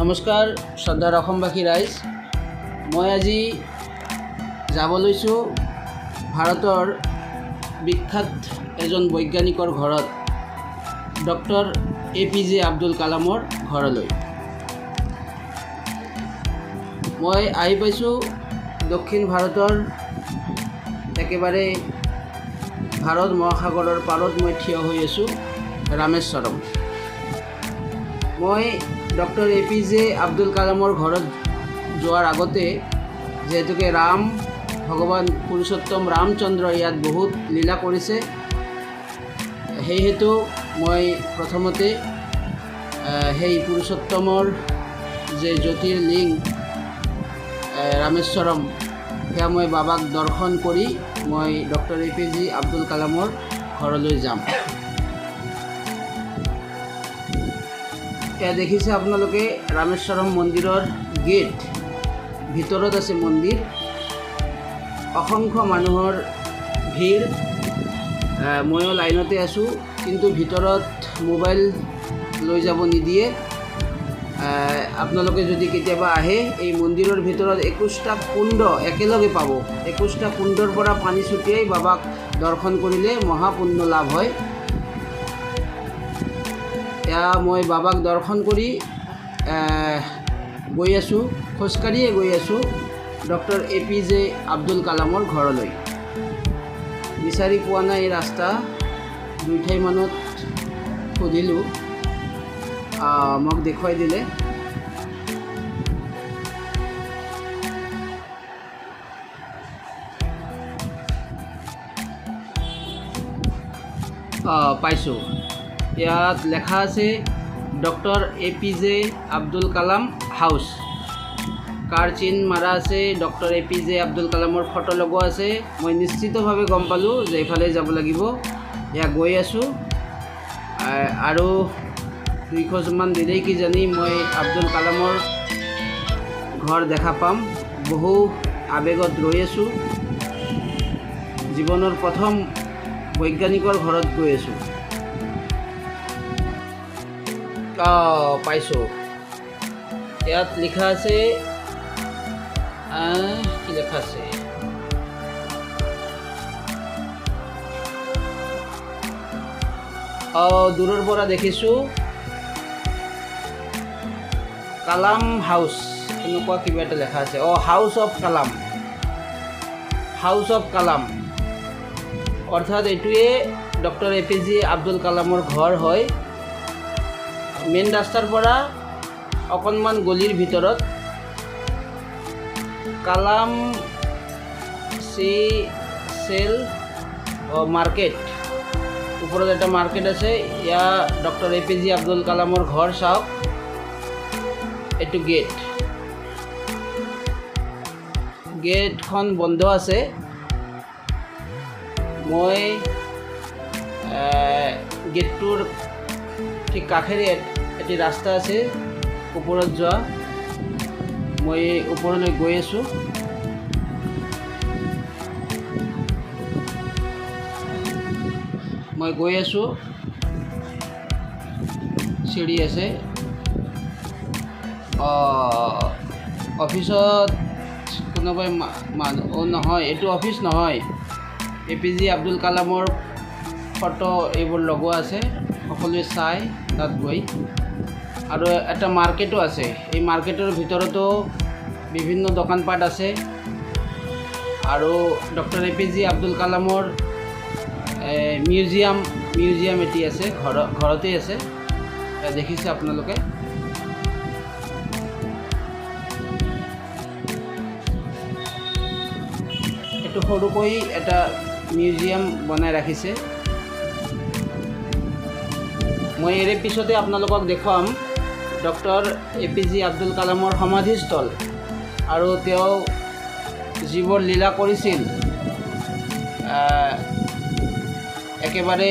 নমস্কাৰ শ্ৰদ্ধাৰ অসমবাসী ৰাইজ, মই আজি যাব লৈছোঁ ভাৰতৰ বিখ্যাত এজন বৈজ্ঞানিকৰ ঘৰত, ডক্টৰ APJ আব্দুল কালামৰ ঘৰলৈ। মই আহি পাইছোঁ দক্ষিণ ভাৰতৰ একেবাৰে ভাৰত মহাসাগৰৰ পাৰত মই থিয় হৈ আছোঁ ৰামেশ্বৰম। মই ডক্টৰ APJ আব্দুল কালামৰ ঘৰত যোৱাৰ আগতে যিহেতুকে ভগৱান পুৰুষোত্তম ৰামচন্দ্ৰ ইয়াত বহুত লীলা কৰিছে, সেইহেতু মই প্ৰথমতে সেই পুৰুষোত্তমৰ যে জ্যোতিৰ্লিং ৰামেশ্বৰম সেয়া মই বাবাক দৰ্শন কৰি মই ডক্টৰ APJ আব্দুল কালামৰ ঘৰলৈ যাম। এয়া দেখিছে আপোনালোকে ৰামেশ্বৰম মন্দিৰৰ গেট, ভিতৰত আছে মন্দিৰ। অসংখ্য মানুহৰ ভিৰ, ময়ো লাইনতে আছোঁ, কিন্তু ভিতৰত মোবাইল লৈ যাব নিদিয়ে। আপোনালোকে যদি কেতিয়াবা আহে, এই মন্দিৰৰ ভিতৰত 21টা কুণ্ড একেলগে পাব। 21টা কুণ্ডৰ পৰা পানী ছটিয়াই বাবাক দৰ্শন কৰিলে মহাপুণ্য লাভ হয়। এয়া মই বাবাক দৰ্শন কৰি গৈ আছোঁ, খোজকাঢ়িয়ে গৈ আছোঁ ডক্টৰ APJ আব্দুল কালামৰ ঘৰলৈ। বিচাৰি পোৱা নাই এই ৰাস্তা, 2 ঠাইমানত সুধিলোঁ, মোক দেখুৱাই দিলে। পাইছোঁ, ইয়াত লেখা আছে doctor APJ Abdul Kalam house. কাৰ চিন মাৰা আছে, ডক্টৰ APJ আব্দুল কালামৰ ফটো লগোৱা আছে। মই নিশ্চিতভাৱে গম পালোঁ যে এইফালে যাব লাগিব। এয়া গৈ আছোঁ, আৰু 2 খোজমান দিলেই কিজানি মই আব্দুল কালামৰ ঘৰ দেখা পাম। বহু আৱেগত ৰৈ আছোঁ, জীৱনৰ প্ৰথম বৈজ্ঞানিকৰ ঘৰত গৈ আছোঁ। পাইছোঁ, ইয়াত লিখা আছে, কি লেখা আছে, দূৰৰ পৰা দেখিছোঁ কালাম হাউচ, এনেকুৱা কিবা এটা লেখা আছে। House of Kalam, house of Kalam, অৰ্থাৎ এইটোৱে ডক্টৰ APJ আব্দুল কালামৰ ঘৰ হয়। মেইন ৰাস্তাৰ পৰা অকণমান গলিৰ ভিতৰত কালাম চেল মাৰ্কেট, ওপৰত এটা মাৰ্কেট আছে। এয়া ডক্টৰ APJ আব্দুল কালামৰ ঘৰ। চাওক, এইটো গেটখন বন্ধ আছে। মই গেটটোৰ ঠিক কাষেৰে এটি ৰাস্তা আছে ওপৰত যোৱা, মই ওপৰলৈ গৈ আছোঁ। চিৰি আছে। অফিচত কোনোবাই নহয়, এইটো অফিচ নহয়। APJ আব্দুল কালামৰ ফটো এইবোৰ লগোৱা আছে, সকলোৱে চাই তাত গৈ। আৰু এটা মাৰ্কেটো আছে, এই মাৰ্কেটৰ ভিতৰতো বিভিন্ন দোকানপাট আছে। আৰু ডক্টৰ APJ আব্দুল কালামৰ মিউজিয়াম এটি আছে, ঘৰতেই আছে, দেখিছে আপোনালোকে। এইটো সৰুকৈ এটা মিউজিয়াম বনাই ৰাখিছে। মই ইয়াৰে পিছতে আপোনালোকক দেখুৱাম ডক্টৰ APJ আব্দুল কালামৰ সমাধিস্থল, আৰু তেওঁ যিবোৰ লীলা কৰিছিল একেবাৰে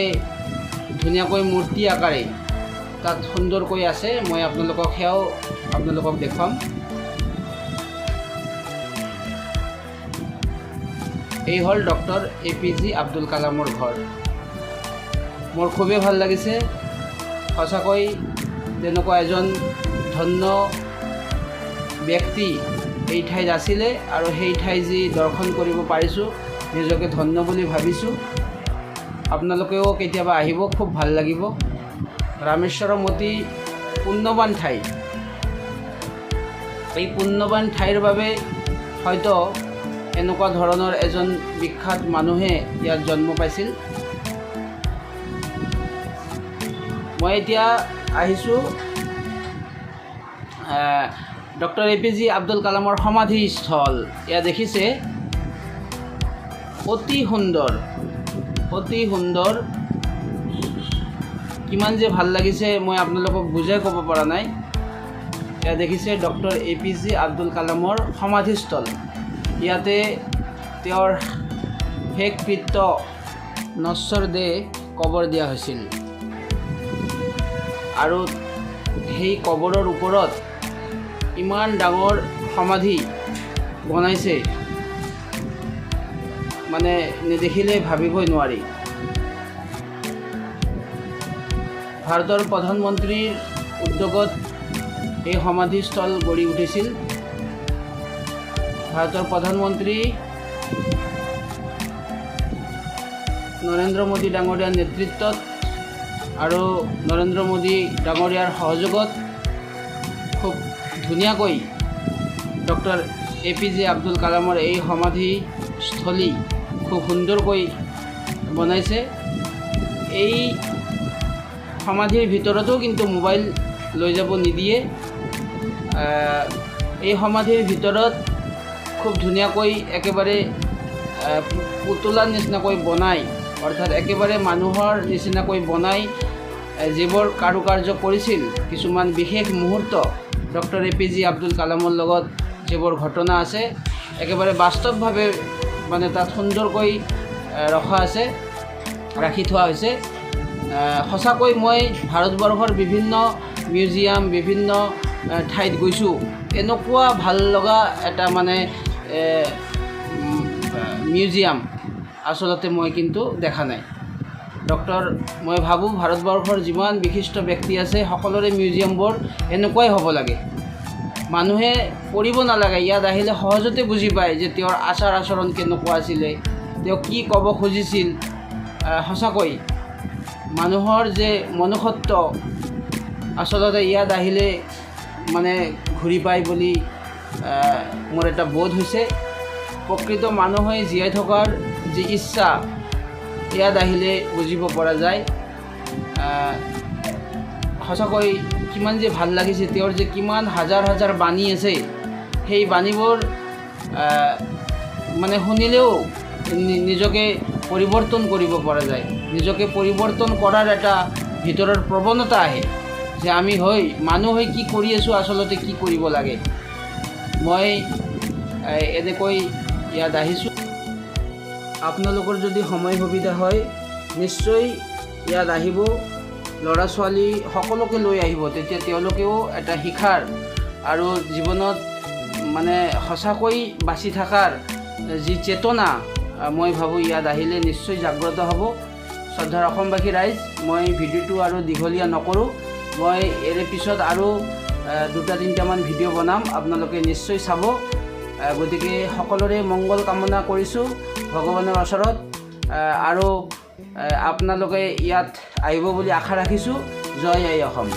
ধুনীয়াকৈ মূৰ্তি আকাৰে তাত সুন্দৰকৈ আছে। মই আপোনালোকক দেখুৱাম। এই হ'ল ডক্টৰ APJ আব্দুল কালামৰ ঘৰ। মোৰ খুবেই ভাল লাগিছে, সঁচাকৈ তেনেকুৱা এজন ধন্য ব্যক্তি এই ঠাইত আছিলে আৰু সেই ঠাই যি দৰ্শন কৰিব পাৰিছোঁ নিজকে ধন্য বুলি ভাবিছোঁ। আপোনালোকেও কেতিয়াবা আহিব, খুব ভাল লাগিব। ৰামেশ্বৰম অতি পুণ্যৱান ঠাই। এই পুণ্যৱান ঠাইৰ বাবে হয়তো এনেকুৱা ধৰণৰ এজন বিখ্যাত মানুহে ইয়াত জন্ম পাইছিল। মই এতিয়া আহিছোঁ ডক্টৰ APJ আব্দুল কালামৰ সমাধিস্থল। এয়া দেখিছে, অতি সুন্দৰ, অতি সুন্দৰ। কিমান যে ভাল লাগিছে মই আপোনালোকক বুজাই ক'ব পৰা নাই। এয়া দেখিছে ডক্টৰ APJ আব্দুল কালামৰ সমাধিস্থল। ইয়াতে তেওঁৰ শেষ কৃত্য নশ্বৰ দেহ কবৰ দিয়া হৈছিল আৰু সেই কবৰৰ ওপৰত ইমান ডাঙৰ সমাধি বনাইছে, মানে নেদেখিলে ভাবিবই নোৱাৰি। ভাৰতৰ প্ৰধানমন্ত্ৰীৰ উদ্যোগত এই সমাধিস্থল গঢ়ি উঠিছিল। ভাৰতৰ প্ৰধানমন্ত্ৰী নৰেন্দ্ৰ মোদী ডাঙৰীয়াৰ নেতৃত্বত আৰু নৰেন্দ্ৰ মোদী ডাঙৰীয়াৰ সহযোগত খুব ধুনীয়াকৈ ডক্টৰ APJ আব্দুল কালামৰ এই সমাধিস্থলী খুব সুন্দৰকৈ বনাইছে। এই সমাধিৰ ভিতৰতো কিন্তু মোবাইল লৈ যাব নিদিয়ে। এই সমাধিৰ ভিতৰত খুব ধুনীয়াকৈ একেবাৰে পুতলাৰ নিচিনাকৈ বনাই, অৰ্থাৎ একেবাৰে মানুহৰ নিচিনাকৈ বনাই যিবোৰ কাৰুকাৰ্য কৰিছিল, কিছুমান বিশেষ মুহূৰ্ত ডক্টৰ APJ আব্দুল কালামৰ লগত যিবোৰ ঘটনা আছে একেবাৰে বাস্তৱভাৱে মানে তাত সুন্দৰকৈ ৰখা আছে, ৰাখি থোৱা হৈছে। সঁচাকৈ মই ভাৰতবৰ্ষৰ বিভিন্ন মিউজিয়াম, বিভিন্ন ঠাইত গৈছোঁ, এনেকুৱা ভাল লগা এটা মানে মিউজিয়াম আচলতে মই কিন্তু দেখা নাই। মই ভাবোঁ ভাৰতবৰ্ষৰ যিমান বিশিষ্ট ব্যক্তি আছে সকলোৰে মিউজিয়ামবোৰ এনেকুৱাই হ'ব লাগে। মানুহে পঢ়িব নালাগে, ইয়াত আহিলে সহজতে বুজি পায় যে তেওঁৰ আচাৰ আচৰণ কেনেকুৱা আছিলে, তেওঁ কি ক'ব খুজিছিল। সঁচাকৈ মানুহৰ যে মনুষ্যত্ব আচলতে ইয়াত আহিলে মানে ঘূৰি পায় বুলি মোৰ এটা বোধ হৈছে। প্ৰকৃত মানুহে জীয়াই থকাৰ যি ইচ্ছা ইয়াত আহিলে বুজিব পৰা যায়। সঁচাকৈ কিমান যে ভাল লাগিছে, তেওঁৰ যে কিমান হাজাৰ হাজাৰ বাণী আছে, সেই বাণীবোৰ মানে শুনিলেও নিজকে পৰিৱৰ্তন কৰিব পৰা যায়। নিজকে পৰিৱৰ্তন কৰাৰ এটা ভিতৰৰ প্ৰৱণতা আহে যে আমি মানুহ হৈ কি কৰি আছোঁ, আচলতে কি কৰিব লাগে। মই এনেকৈ ইয়াত আহিছোঁ। আপোনালোকৰ যদি সময় সুবিধা হয় নিশ্চয় ইয়াত আহিব, ল'ৰা ছোৱালী সকলোকে লৈ আহিব। তেতিয়া তেওঁলোকেও এটা শিক্ষাৰ আৰু জীৱনত মানে সঁচাকৈ বাচি থকাৰ যি চেতনা, মই ভাবোঁ ইয়াত আহিলে নিশ্চয় জাগ্ৰত হ'ব। শ্ৰদ্ধাৰ অসমবাসী ৰাইজ, মই ভিডিঅ'টো আৰু দীঘলীয়া নকৰোঁ। মই ইয়াৰ পিছত আৰু 2-3টামান ভিডিঅ' বনাম, আপোনালোকে নিশ্চয় চাব। গতিকে সকলোৰে মংগল কামনা কৰিছোঁ ভগৱানৰ ওচৰত, আৰু আপোনালোকে ইয়াত আহিব বুলি আশা ৰাখিছোঁ। জয় আই অসম।